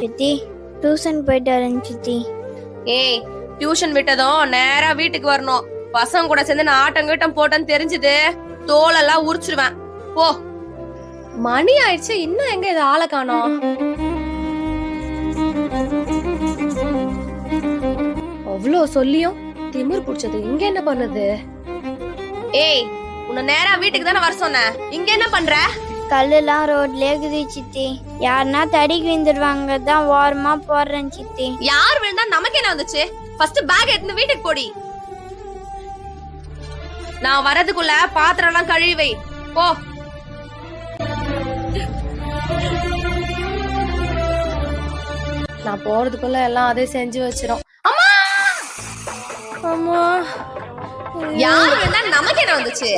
சித்தி டியூஷன் போயிட்டு வரேன் சித்தி. ஏய், டியூஷன் விட்டதும் நேரா வீட்டுக்கு வரணும். பசங்க கூட சேர்ந்து நான் ஆட்டம் போட்டேன்னு தெரிஞ்சது தோலெல்லாம் உரிச்சிருவேன். போ. மணி ஆயிடுச்சு, இன்னும் எங்க இது ஆளை காணோம்? அவ்வளோ சொல்லியும் திமிர் புடிச்சது இங்க என்ன பண்ணுது? ஏய், உன்னை நேரா வீட்டுக்கு தானே வர சொன்னேன், இங்க என்ன பண்ற? கல்லுலாம் ரோட்லயே இருக்குது சித்தி. யாருன்னா தடிக்கு விழுந்துருவாங்க தான் ஓரமா போடுறேன் சித்தி. யார் விழுந்தா நமக்கு என்ன வந்துச்சு? ஃபர்ஸ்ட் பேக் எடுத்து வீட்டுக்கு போடி. நான் வரதுக்குள்ள பாத்திரம் எல்லாம் கழுவி வை. போ. நான் போறதுக்குள்ள எல்லாம் அதே செஞ்சு வச்சிரும். அம்மா அம்மா, யார் விழுந்தா நமக்கு என்ன வந்துச்சு?